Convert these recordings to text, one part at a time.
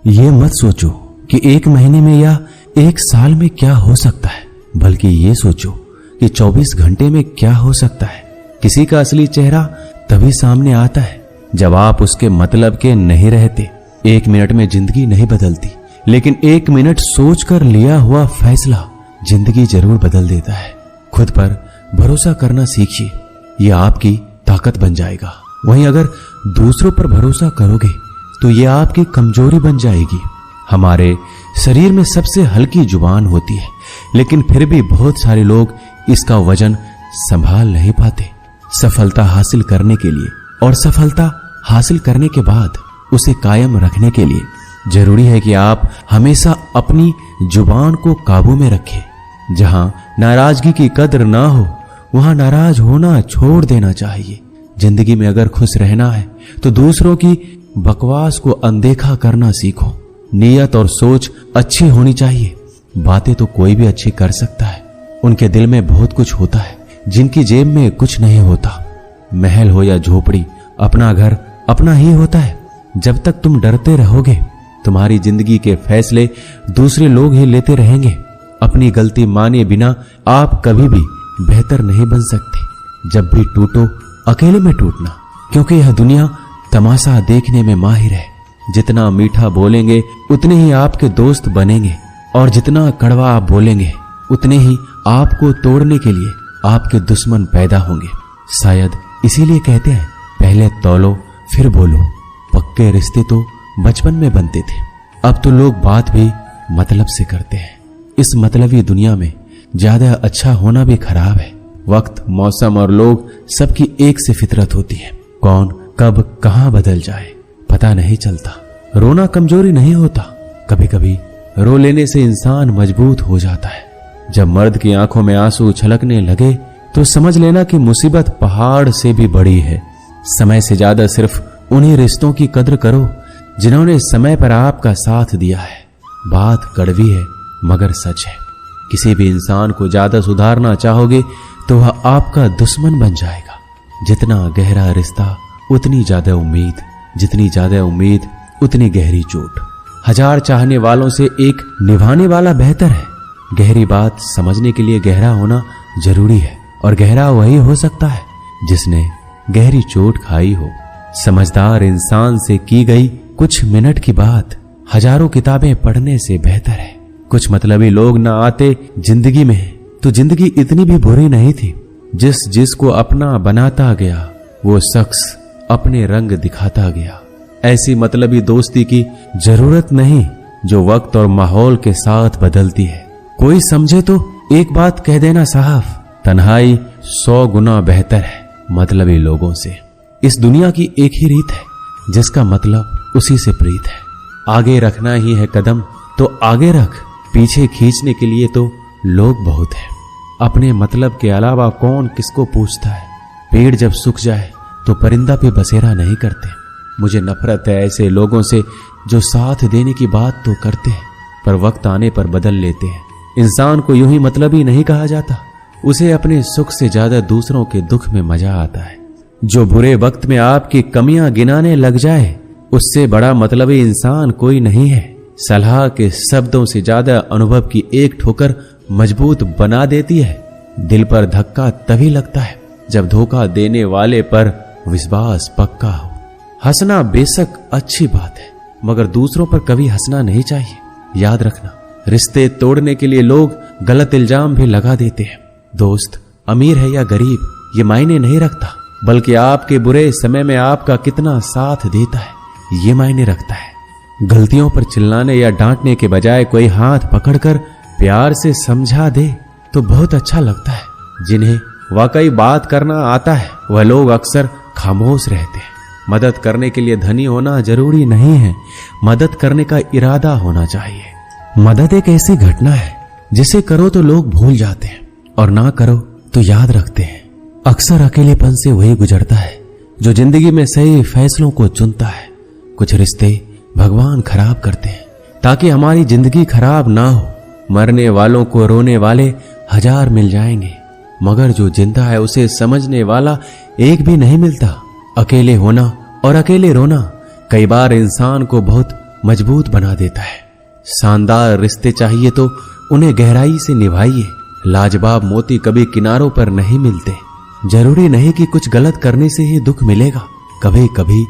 ये मत सोचो कि 1 महीने में या 1 साल में क्या हो सकता है, बल्कि ये सोचो कि 24 घंटे में क्या हो सकता है। किसी का असली चेहरा तभी सामने आता है जब आप उसके मतलब के नहीं रहते। 1 मिनट में जिंदगी नहीं बदलती, लेकिन 1 मिनट सोचकर लिया हुआ फैसला जिंदगी जरूर बदल देता है। खुद पर भरोसा करना सीखिए, यह आपकी ताकत बन जाएगा। वहीं अगर दूसरों पर भरोसा करोगे तो यह आपकी कमजोरी बन जाएगी। हमारे शरीर में सबसे हल्की जुबान होती है, लेकिन फिर भी बहुत सारे लोग इसका वजन संभाल नहीं पाते। सफलता हासिल करने के लिए और सफलता हासिल करने के बाद उसे कायम रखने के लिए जरूरी है कि आप हमेशा अपनी जुबान को काबू में रखें। जहां नाराजगी की कद्र ना हो वहां नाराज होना छोड़ देना चाहिए। जिंदगी में अगर खुश रहना है तो दूसरों की बकवास को अनदेखा करना सीखो। नियत और सोच अच्छी होनी चाहिए। बातें तो कोई भी अच्छी कर सकता है, उनके दिल में बहुत कुछ होता है जिनकी जेब में कुछ नहीं होता। महल हो या झोपड़ी, अपना घर अपना ही होता है। जब तक तुम डरते रहोगे तुम्हारी जिंदगी के फैसले दूसरे लोग ही लेते रहेंगे। अपनी गलती माने बिना आप कभी भी बेहतर नहीं बन सकते। जब भी टूटो अकेले में टूटना, क्योंकि यह दुनिया तमाशा देखने में माहिर है। जितना मीठा बोलेंगे उतने ही आपके दोस्त बनेंगे, और जितना कड़वा आप बोलेंगे उतने ही आपको तोड़ने के लिए आपके दुश्मन पैदा होंगे। शायद इसीलिए कहते हैं पहले तौलो फिर बोलो। पक्के रिश्ते तो बचपन में बनते थे, अब तो लोग बात भी मतलब से करते हैं। इस मतलबी दुनिया में ज्यादा अच्छा होना भी खराब है। वक्त, मौसम और लोग सबकी एक से फितरत होती है। कौन कब कहां बदल जाए पता नहीं चलता। रोना कमजोरी नहीं होता, कभी कभी रो लेने से इंसान मजबूत हो जाता है। जब मर्द की आंखों में आंसू छलकने लगे तो समझ लेना कि मुसीबत पहाड़ से भी बड़ी है। समय से ज्यादा सिर्फ उन्हीं रिश्तों की कद्र करो जिन्होंने समय पर आपका साथ दिया है। बात कड़वी है मगर सच है। किसी भी इंसान को ज्यादा सुधारना चाहोगे तो वह आपका दुश्मन बन जाएगा। जितना गहरा रिश्ता उतनी ज्यादा उम्मीद, जितनी ज्यादा उम्मीद उतनी गहरी चोट। 1000 चाहने वालों से एक निभाने वाला बेहतर है। गहरी बात समझने के लिए गहरा होना जरूरी है, और गहरा वही हो सकता है जिसने गहरी चोट खाई हो। समझदार इंसान से की गई कुछ मिनट की बात हजारों किताबें पढ़ने से बेहतर है। कुछ मतलबी लोग ना आते जिंदगी में तो जिंदगी इतनी भी बुरी नहीं थी। जिसको अपना बनाता गया वो शख्स अपने रंग दिखाता गया। ऐसी मतलबी दोस्ती की जरूरत नहीं जो वक्त और माहौल के साथ बदलती है। कोई समझे तो एक बात कह देना साहब, तन्हाई 100 गुना बेहतर है मतलबी लोगों से। इस दुनिया की एक ही रीत है जिसका मतलब उसी से प्रीत है। आगे रखना ही है कदम तो आगे रख, पीछे खींचने के लिए तो लोग बहुत है। अपने मतलब के अलावा कौन किसको पूछता है। पेड़ जब सूख जाए तो परिंदा भी बसेरा नहीं करते। मुझे नफरत है ऐसे लोगों से जो साथ देने की बात तो करते हैं पर वक्त आने पर बदल लेते हैं। इंसान को यूं ही मतलबी नहीं कहा जाता, उसे अपने सुख से ज्यादा दूसरों के दुख में मजा आता है। जो बुरे वक्त में आपकी कमियां गिनाने लग जाए उससे बड़ा मतलबी इंसान कोई नहीं है। सलाह के शब्दों से ज्यादा अनुभव की एक ठोकर मजबूत बना देती है। दिल पर धक्का तभी लगता है जब धोखा देने वाले पर विश्वास पक्का हो। हंसना बेशक अच्छी बात है मगर दूसरों पर कभी हंसना नहीं चाहिए। याद रखना, रिश्ते तोड़ने के लिए लोग गलत इल्जाम भी लगा देते हैं। दोस्त अमीर है या गरीब ये मायने नहीं रखता, बल्कि आपके बुरे समय में आपका कितना साथ देता है ये मायने रखता है। गलतियों पर चिल्लाने या डांटने के बजाय कोई हाथ पकड़कर प्यार से समझा दे तो बहुत अच्छा लगता है। जिन्हें वाकई बात करना आता है वह लोग अक्सर खामोश रहते हैं। मदद करने के लिए धनी होना जरूरी नहीं है, मदद करने का इरादा होना चाहिए। मदद एक ऐसी घटना है जिसे करो तो लोग भूल जाते हैं और ना करो तो याद रखते हैं। अक्सर अकेलेपन से वही गुजरता है जो जिंदगी में सही फैसलों को चुनता है। कुछ रिश्ते भगवान खराब करते हैं ताकि हमारी जिंदगी खराब ना हो। मरने वालों को रोने वाले 1000 मिल जाएंगे मगर जो जिंदा है उसे समझने वाला एक भी नहीं मिलता। अकेले होना और अकेले रोना कई बार इंसान को बहुत मजबूत बना देता है। शानदार रिश्ते चाहिए तो उन्हें गहराई से निभाइए। लाजवाब मोती कभी किनारों पर नहीं मिलते। जरूरी नहीं कि कुछ गलत करने से ही दुख मिलेगा। कभी कभी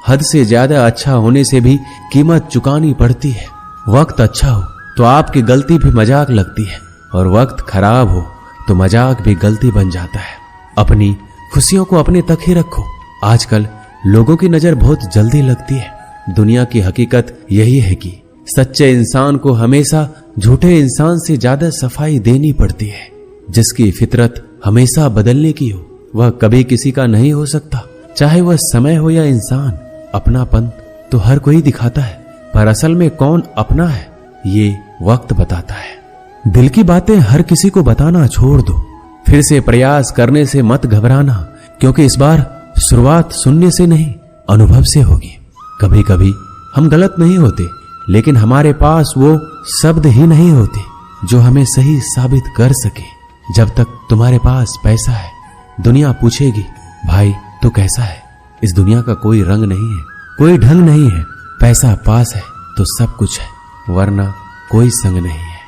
हद से ज्यादा अच्छा होने से भी कीमत चुकानी पड़ती है। वक्त अच्छा हो तो आपकी गलती भी मजाक लगती है, और वक्त खराब हो तो मजाक भी गलती बन जाता है। अपनी खुशियों को अपने तक ही रखो। आजकल लोगों की नजर बहुत जल्दी लगती है। दुनिया की हकीकत यही है कि सच्चे इंसान को हमेशा झूठे इंसान से ज्यादा सफाई देनी पड़ती है। जिसकी फितरत हमेशा बदलने की हो वह कभी किसी का नहीं हो सकता, चाहे वह समय हो या इंसान। अपनापन तो हर कोई दिखाता है, पर असल में कौन अपना है ये वक्त बताता है। दिल की बातें हर किसी को बताना छोड़ दो। फिर से प्रयास करने से मत घबराना, क्योंकि इस बार शुरुआत सुनने से नहीं अनुभव से होगी। कभी कभी हम गलत नहीं होते, लेकिन हमारे पास वो शब्द ही नहीं होते जो हमें सही साबित कर सके। जब तक तुम्हारे पास पैसा है दुनिया पूछेगी, भाई तू कैसा है। इस दुनिया का कोई रंग नहीं है, कोई ढंग नहीं है। पैसा पास है तो सब कुछ है, वरना कोई संग नहीं है।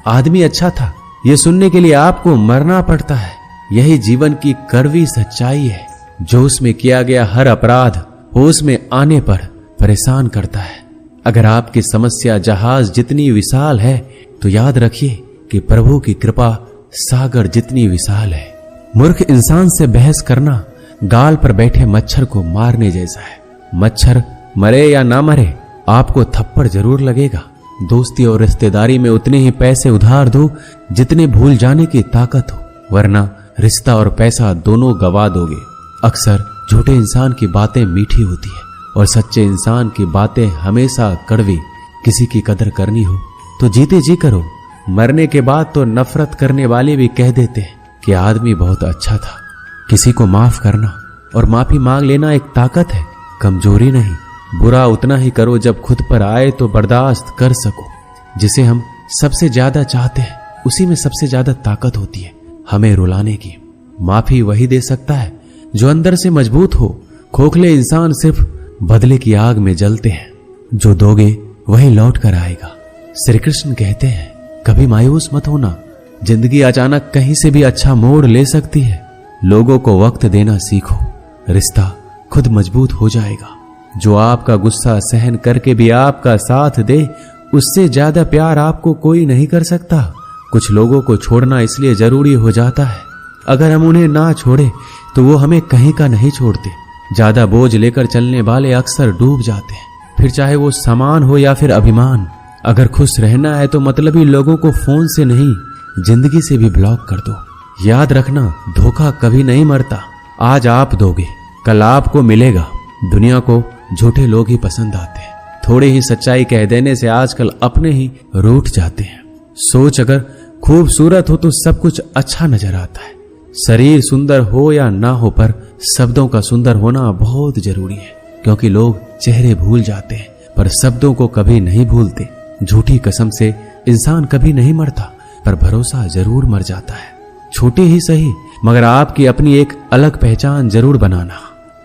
आदमी अच्छा था ये सुनने के लिए आपको मरना पड़ता है। यही जीवन की कड़वी सच्चाई है। जो उसमें किया गया हर अपराध होश में आने पर परेशान करता है। अगर आपकी समस्या जहाज जितनी विशाल है तो याद रखिए कि प्रभु की कृपा सागर जितनी विशाल है। मूर्ख इंसान से बहस करना गाल पर बैठे मच्छर को मारने जैसा है। मच्छर मरे या ना मरे आपको थप्पड़ जरूर लगेगा। दोस्ती और रिश्तेदारी में उतने ही पैसे उधार दो जितने भूल जाने की ताकत हो, वरना रिश्ता और पैसा दोनों गवा दोगे। अक्सर झूठे इंसान की बातें मीठी होती है और सच्चे इंसान की बातें हमेशा कड़वी। किसी की कदर करनी हो तो जीते जी करो। मरने के बाद तो नफरत करने वाले भी कह देते हैं कि आदमी बहुत अच्छा था। किसी को माफ करना और माफी मांग लेना एक ताकत है, कमजोरी नहीं। बुरा उतना ही करो जब खुद पर आए तो बर्दाश्त कर सको। जिसे हम सबसे ज्यादा चाहते हैं उसी में सबसे ज्यादा ताकत होती है हमें रुलाने की। माफी वही दे सकता है जो अंदर से मजबूत हो। खोखले इंसान सिर्फ बदले की आग में जलते हैं। जो दोगे वही लौट कर आएगा। श्री कृष्ण कहते हैं कभी मायूस मत होना, जिंदगी अचानक कहीं से भी अच्छा मोड़ ले सकती है। लोगों को वक्त देना सीखो, रिश्ता खुद मजबूत हो जाएगा। जो आपका गुस्सा सहन करके भी आपका साथ दे उससे ज्यादा प्यार आपको कोई नहीं कर सकता। कुछ लोगों को छोड़ना इसलिए जरूरी हो जाता है, अगर हम उन्हें ना छोड़े तो वो हमें कहीं का नहीं छोड़ते। ज्यादा बोझ लेकर चलने वाले अक्सर डूब जाते हैं, फिर चाहे वो सामान हो या फिर अभिमान। अगर खुश रहना है तो मतलबी लोगों को फोन से नहीं जिंदगी से भी ब्लॉक कर दो। याद रखना धोखा कभी नहीं मरता। आज आप दोगे कल आपको मिलेगा। दुनिया को झूठे लोग ही पसंद आते हैं। थोड़ी ही सच्चाई कह देने से आजकल अपने ही रूठ जाते हैं। सोच अगर खूबसूरत हो तो सब कुछ अच्छा नजर आता है। शरीर सुंदर हो या ना हो पर शब्दों का सुंदर होना बहुत जरूरी है, क्योंकि लोग चेहरे भूल जाते हैं पर शब्दों को कभी नहीं भूलते। झूठी कसम से इंसान कभी नहीं मरता पर भरोसा जरूर मर जाता है। छोटी ही सही मगर आपकी अपनी एक अलग पहचान जरूर बनाना।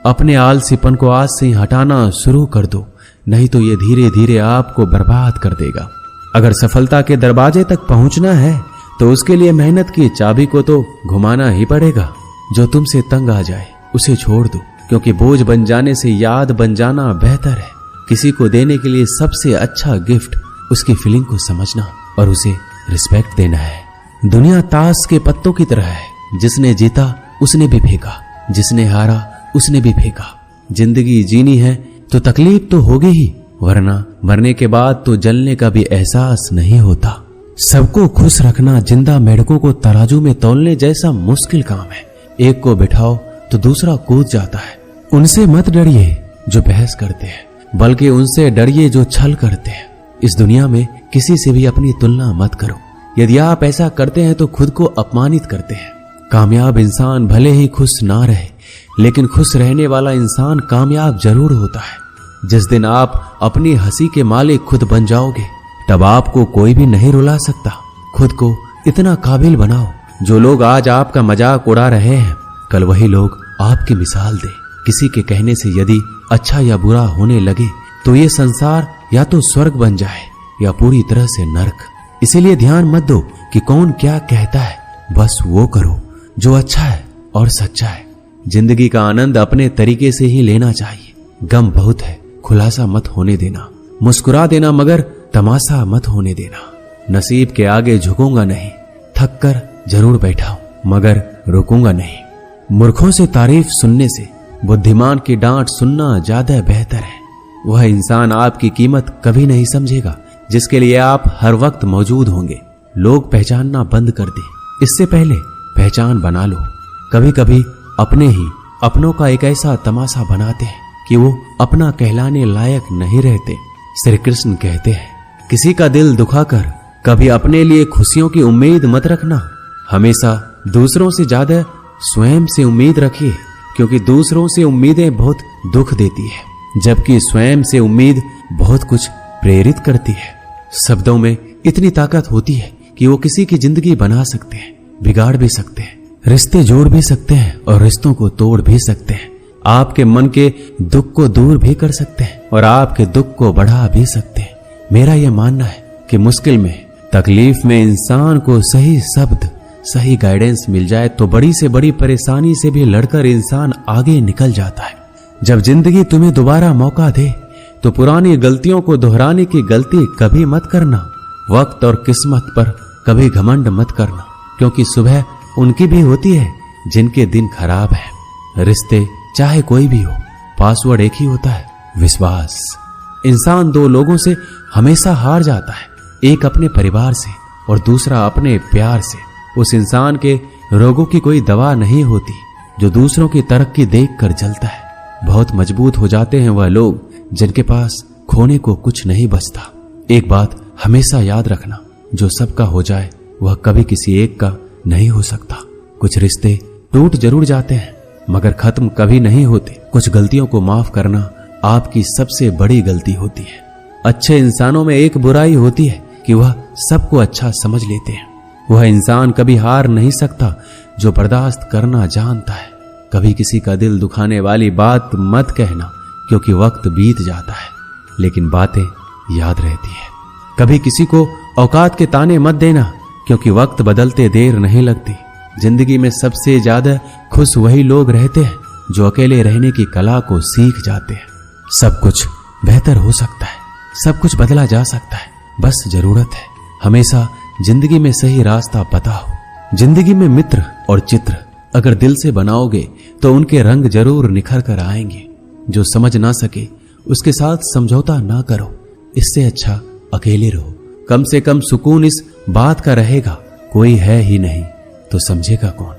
अपने आलसीपन को आज से ही हटाना शुरू कर दो, नहीं तो ये धीरे धीरे आपको बर्बाद कर देगा। अगर सफलता के दरवाजे तक पहुंचना है तो उसके लिए मेहनत की चाबी को तो घुमाना ही पड़ेगा। जो तुमसे तंग आ जाए उसे छोड़ दो, क्योंकि बोझ बन जाने से याद बन जाना बेहतर है। किसी को देने के लिए सबसे अच्छा गिफ्ट उसकी फीलिंग को समझना और उसे रिस्पेक्ट देना है। दुनिया ताश के पत्तों की तरह है, जिसने जीता उसने भी फेंका, जिसने हारा उसने भी फेंका। जिंदगी जीनी है तो तकलीफ तो होगी ही, वरना मरने के बाद तो जलने का भी एहसास नहीं होता। सबको खुश रखना जिंदा मेढकों को तराजू में तौलने जैसा मुश्किल काम है। एक को बिठाओ तो दूसरा कूद जाता है। उनसे मत डरिए जो बहस करते हैं, बल्कि उनसे डरिए जो छल करते हैं। इस दुनिया में किसी से भी अपनी तुलना मत करो। यदि आप ऐसा करते हैं तो खुद को अपमानित करते हैं। कामयाब इंसान भले ही खुश ना रहे, लेकिन खुश रहने वाला इंसान कामयाब जरूर होता है। जिस दिन आप अपनी हंसी के मालिक खुद बन जाओगे तब आपको कोई भी नहीं रुला सकता। खुद को इतना काबिल बनाओ, जो लोग आज आपका मजाक उड़ा रहे हैं कल वही लोग आपकी मिसाल दे। किसी के कहने से यदि अच्छा या बुरा होने लगे तो ये संसार या तो स्वर्ग बन जाए या पूरी तरह से नरक। इसीलिए ध्यान मत दो कि कौन क्या कहता है, बस वो करो जो अच्छा है और सच्चा है। जिंदगी का आनंद अपने तरीके से ही लेना चाहिए। गम बहुत है, खुलासा मत होने देना। मुस्कुरा देना मगर तमाशा मत होने देना। नसीब के आगे झुकूंगा नहीं, थक कर जरूर बैठा हूं मगर रुकूंगा नहीं। मूर्खों से तारीफ सुनने से बुद्धिमान की डांट सुनना ज्यादा बेहतर है। वह इंसान आपकी कीमत कभी नहीं समझेगा जिसके लिए आप हर वक्त मौजूद होंगे। लोग पहचानना बंद कर दे, इससे पहले पहचान बना लो। कभी कभी अपने ही अपनों का एक ऐसा तमाशा बनाते हैं कि वो अपना कहलाने लायक नहीं रहते। श्री कृष्ण कहते हैं, किसी का दिल दुखाकर कभी अपने लिए खुशियों की उम्मीद मत रखना। हमेशा दूसरों से ज्यादा स्वयं से उम्मीद रखिए, क्योंकि दूसरों से उम्मीदें बहुत दुख देती है, जबकि स्वयं से उम्मीद बहुत कुछ प्रेरित करती है। शब्दों में इतनी ताकत होती है कि वो किसी की जिंदगी बना सकते हैं, बिगाड़ भी सकते हैं, रिश्ते जोड़ भी सकते हैं और रिश्तों को तोड़ भी सकते हैं। आपके मन के दुख को दूर भी कर सकते हैं और आपके दुख को बढ़ा भी सकते हैं। मेरा यह मानना है कि मुश्किल में, तकलीफ में इंसान को सही शब्द, सही गाइडेंस मिल जाए तो बड़ी से बड़ी परेशानी से भी लड़कर इंसान आगे निकल जाता है। जब जिंदगी तुम्हें दोबारा मौका दे तो पुरानी गलतियों को दोहराने की गलती कभी मत करना। वक्त और किस्मत पर कभी घमंड मत करना, क्योंकि सुबह उनकी भी होती है जिनके दिन खराब है। रिश्ते चाहे कोई भी हो, पासवर्ड एक ही होता है, विश्वास। इंसान दो लोगों से हमेशा हार जाता है, एक अपने परिवार से और दूसरा अपने प्यार से। उस इंसान के रोगों की कोई दवा नहीं होती जो दूसरों की तरक्की देखकर जलता है। बहुत मजबूत हो जाते हैं वह लोग जिनके पास खोने को कुछ नहीं बचता। एक बात हमेशा याद रखना, जो सबका हो जाए वह कभी किसी एक का नहीं हो सकता। कुछ रिश्ते टूट जरूर जाते हैं मगर खत्म कभी नहीं होते। कुछ गलतियों को माफ करना आपकी सबसे बड़ी गलती होती है। अच्छे इंसानों में एक बुराई होती है कि वह सबको अच्छा समझ लेते हैं। वह इंसान कभी हार नहीं सकता जो बर्दाश्त करना जानता है। कभी किसी का दिल दुखाने वाली बात मत कहना, क्योंकि वक्त बीत जाता है लेकिन बातें याद रहती है। कभी किसी को औकात के ताने मत देना, क्योंकि वक्त बदलते देर नहीं लगती। जिंदगी में सबसे ज्यादा खुश वही लोग रहते हैं जो अकेले रहने की कला को सीख जाते हैं। सब कुछ बेहतर हो सकता है, सब कुछ बदला जा सकता है, बस जरूरत है हमेशा जिंदगी में सही रास्ता पता हो। जिंदगी में मित्र और चित्र अगर दिल से बनाओगे तो उनके रंग जरूर निखर कर आएंगे। जो समझ ना सके उसके साथ समझौता ना करो, इससे अच्छा अकेले रहो। कम से कम सुकून इस बात का रहेगा, कोई है ही नहीं तो समझेगा कौन।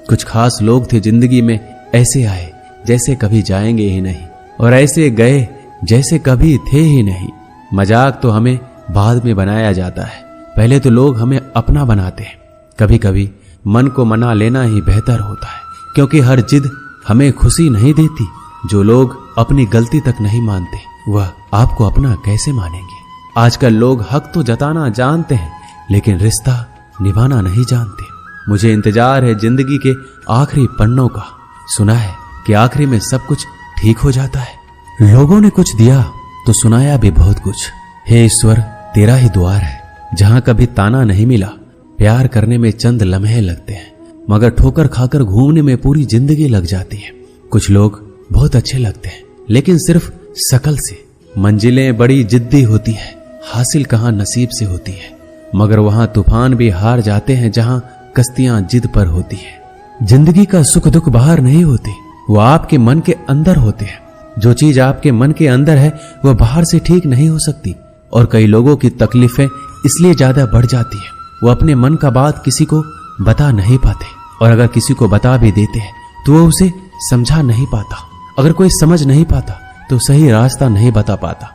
कुछ खास लोग थे जिंदगी में, ऐसे आए जैसे कभी जाएंगे ही नहीं और ऐसे गए जैसे कभी थे ही नहीं। मजाक तो हमें बाद में बनाया जाता है, पहले तो लोग हमें अपना बनाते हैं। कभी कभी मन को मना लेना ही बेहतर होता है, क्योंकि हर जिद हमें खुशी नहीं देती। जो लोग अपनी गलती तक नहीं मानते वह आपको अपना कैसे मानेंगे। आजकल लोग हक तो जताना जानते हैं लेकिन रिश्ता निभाना नहीं जानते। मुझे इंतजार है जिंदगी के आखिरी पन्नों का। सुना है कि आखिरी में सब कुछ ठीक हो जाता है। लोगों ने कुछ दिया तो सुनाया भी बहुत कुछ। हे ईश्वर, तेरा ही द्वार है जहां कभी ताना नहीं मिला। प्यार करने में चंद लम्हे लगते हैं मगर ठोकर खाकर घूमने में पूरी जिंदगी लग जाती है। कुछ लोग बहुत अच्छे लगते हैं लेकिन सिर्फ शकल से। मंजिलें बड़ी जिद्दी होती है, हासिल कहां नसीब से होती है, मगर वहां तूफान भी हार जाते हैं जहां कश्तियां जिद पर होती है। जिंदगी का सुख दुख बाहर नहीं होते, वो आपके मन के अंदर होते हैं। जो चीज आपके मन के अंदर है वह बाहर से ठीक नहीं हो सकती। और कई लोगों की तकलीफें इसलिए ज्यादा बढ़ जाती है, वो अपने मन का बात किसी को बता नहीं पाते, और अगर किसी को बता भी देते हैं तो वो उसे समझा नहीं पाता। अगर कोई समझ नहीं पाता तो सही रास्ता नहीं बता पाता।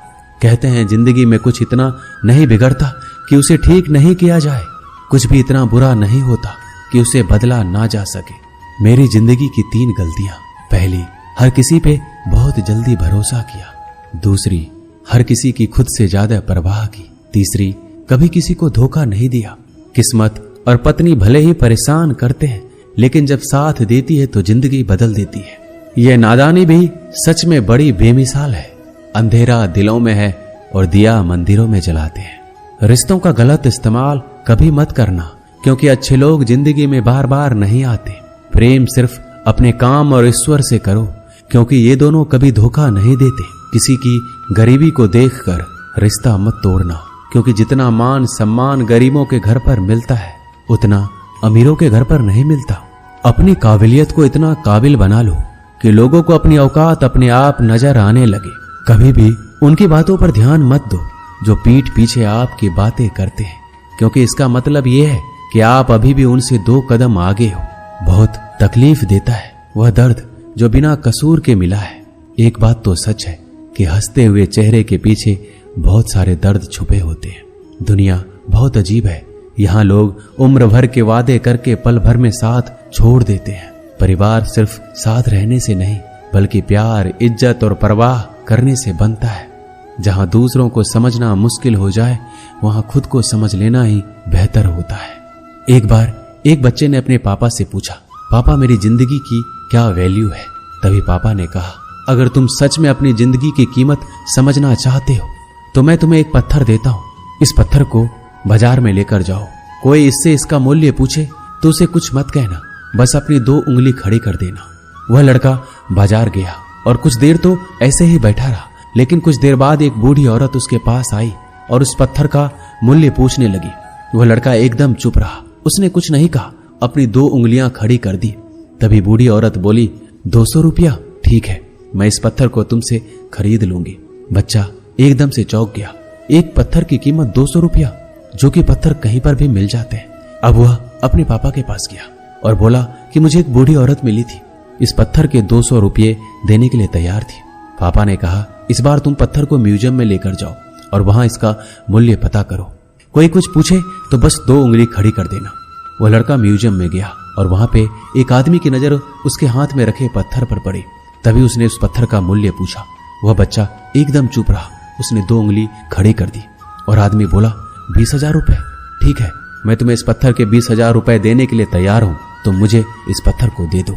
कहते हैं जिंदगी में कुछ इतना नहीं बिगड़ता कि उसे ठीक नहीं किया जाए, कुछ भी इतना बुरा नहीं होता कि उसे बदला ना जा सके। मेरी जिंदगी की 3 गलतियां। पहली, हर किसी पे बहुत जल्दी भरोसा किया। दूसरी, हर किसी की खुद से ज्यादा परवाह की। तीसरी, कभी किसी को धोखा नहीं दिया। किस्मत और पत्नी भले ही परेशान करते हैं लेकिन जब साथ देती है तो जिंदगी बदल देती है। यह नादानी भी सच में बड़ी बेमिसाल है। अंधेरा दिलों में है और दिया मंदिरों में जलाते हैं। रिश्तों का गलत इस्तेमाल कभी मत करना, क्योंकि अच्छे लोग जिंदगी में बार बार नहीं आते। प्रेम सिर्फ अपने काम और ईश्वर से करो, क्योंकि ये दोनों कभी धोखा नहीं देते। किसी की गरीबी को देखकर रिश्ता मत तोड़ना, क्योंकि जितना मान सम्मान गरीबों के घर पर मिलता है उतना अमीरों के घर पर नहीं मिलता। अपनी काबिलियत को इतना काबिल बना लो कि लोगों को अपनी औकात अपने आप नजर आने लगे। कभी भी उनकी बातों पर ध्यान मत दो जो पीठ पीछे आपकी बातें करते हैं, क्योंकि इसका मतलब यह है कि आप अभी भी उनसे 2 कदम आगे हो। बहुत तकलीफ देता है वह दर्द जो बिना कसूर के मिला है। एक बात तो सच है कि हंसते हुए चेहरे के पीछे बहुत सारे दर्द छुपे होते हैं। दुनिया बहुत अजीब है। यहाँ लोग उम्र भर के वादे करके पल भर में साथ छोड़ देते हैं। परिवार सिर्फ साथ रहने से नहीं, बल्कि प्यार, इज्जत और परवाह करने से बनता है। जहाँ दूसरों को समझना मुश्किल हो जाए, वहाँ खुद को समझ लेना ही बेहतर होता है। एक बार एक बच्चे ने अपने पापा से पूछा, पापा मेरी जिंदगी की क्या वैल्यू है? तभी पापा ने कहा, अगर तुम सच में अपनी जिंदगी की कीमत समझना चाहते हो तो मैं तुम्हें एक पत्थर देता हूँ। इस पत्थर को बाजार में लेकर जाओ। कोई इससे इसका मूल्य पूछे तो उसे कुछ मत कहना, बस अपनी 2 उंगली खड़ी कर देना। वह लड़का बाजार गया और कुछ देर तो ऐसे ही बैठा रहा, लेकिन कुछ देर बाद एक बूढ़ी औरत उसके पास आई और उस पत्थर का मूल्य पूछने लगी। वह लड़का एकदम चुप रहा, उसने कुछ नहीं कहा, अपनी 2 उंगलियां खड़ी कर दी। तभी बूढ़ी औरत बोली, 200 रुपया? ठीक है, मैं इस पत्थर को तुमसे खरीद लूंगी। बच्चा एकदम से चौंक गया। एक पत्थर की कीमत 200 रुपया, जो कि पत्थर कहीं पर भी मिल जाते हैं। अब वह अपने पापा के पास गया और बोला कि मुझे एक बूढ़ी औरत मिली थी, इस पत्थर के 200 रुपये देने के लिए तैयार थी। पापा ने कहा, इस बार तुम पत्थर को म्यूजियम में लेकर जाओ और वहां इसका मूल्य पता करो। कोई कुछ पूछे तो बस 2 उंगली खड़ी कर देना। वह लड़का म्यूजियम में गया और वहां पे एक आदमी की नजर उसके हाथ में रखे पत्थर पर पड़ी। तभी उसने उस पत्थर का मूल्य पूछा। वह बच्चा एकदम चुप रहा, उसने 2 उंगली खड़ी कर दी और आदमी बोला, 20,000 रुपए? ठीक है, मैं तुम्हें इस पत्थर के 20,000 रुपए देने के लिए तैयार हूं, तो मुझे इस पत्थर को दे दो।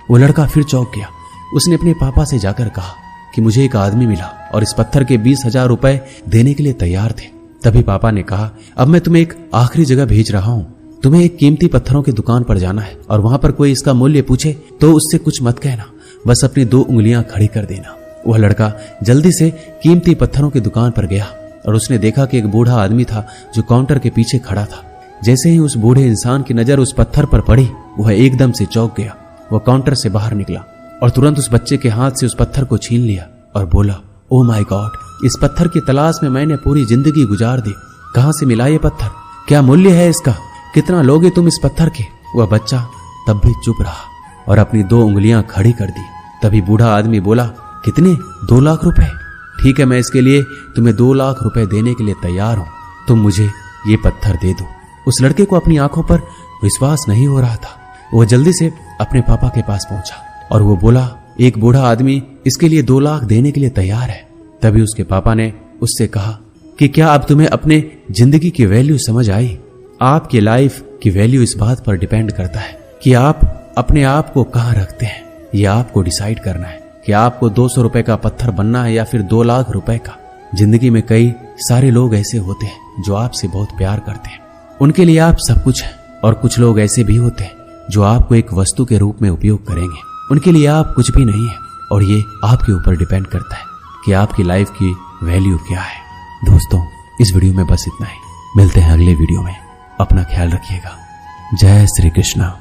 वो लड़का फिर चौंक गया। उसने अपने पापा से जाकर कहा कि मुझे एक आदमी मिला और इस पत्थर के 20,000 रुपए देने के लिए तैयार थे। तभी पापा ने कहा, अब मैं तुम्हें एक आखिरी जगह भेज रहा हूं। तुम्हें एक कीमती पत्थरों की दुकान पर जाना है और वहां पर कोई इसका मूल्य पूछे तो उससे कुछ मत कहना, बस अपनी 2 उंगलियां खड़ी कर देना। वह लड़का जल्दी से कीमती पत्थरों की दुकान पर गया और उसने देखा कि एक बूढ़ा आदमी था जो काउंटर के पीछे खड़ा था। जैसे ही उस बूढ़े इंसान की नजर उस पत्थर पर पड़ी, वह एकदम से चौंक गया। वह काउंटर से बाहर निकला और तुरंत उस बच्चे के हाथ से उस पत्थर को छीन लिया और बोला, ओ माय गॉड, इस पत्थर की तलाश में मैंने पूरी जिंदगी गुजार दी। कहां से मिला ये पत्थर? क्या मूल्य है इसका? कितना लोगे तुम इस पत्थर के? वह बच्चा तब भी चुप रहा और अपनी 2 उंगलियां खड़ी कर दी। तभी बूढ़ा आदमी बोला, कितने? 2 लाख रुपए? ठीक है, मैं इसके लिए तुम्हें 2 लाख रुपए देने के लिए तैयार हूं, तुम मुझे ये पत्थर दे दो। उस लड़के को अपनी आंखों पर विश्वास नहीं हो रहा था। वह जल्दी से अपने पापा के पास पहुंचा और वो बोला, एक बूढ़ा आदमी इसके लिए 2 लाख देने के लिए तैयार है। तभी उसके पापा ने उससे कहा कि क्या अब तुम्हें अपने जिंदगी की वैल्यू समझ आई? आपकी लाइफ की वैल्यू इस बात पर डिपेंड करता है कि आप अपने आप को कहां रखते हैं। ये आपको डिसाइड करना है कि आपको 200 रुपए का पत्थर बनना है या फिर 2 लाख रुपए का। जिंदगी में कई सारे लोग ऐसे होते हैं जो आपसे बहुत प्यार करते हैं, उनके लिए आप सब कुछ हैं, और कुछ लोग ऐसे भी होते हैं जो आपको एक वस्तु के रूप में उपयोग करेंगे, उनके लिए आप कुछ भी नहीं है। और ये आपके ऊपर डिपेंड करता है कि आपकी लाइफ की वैल्यू क्या है। दोस्तों, इस वीडियो में बस इतना ही। मिलते हैं अगले वीडियो में। अपना ख्याल रखिएगा। जय श्री कृष्णा।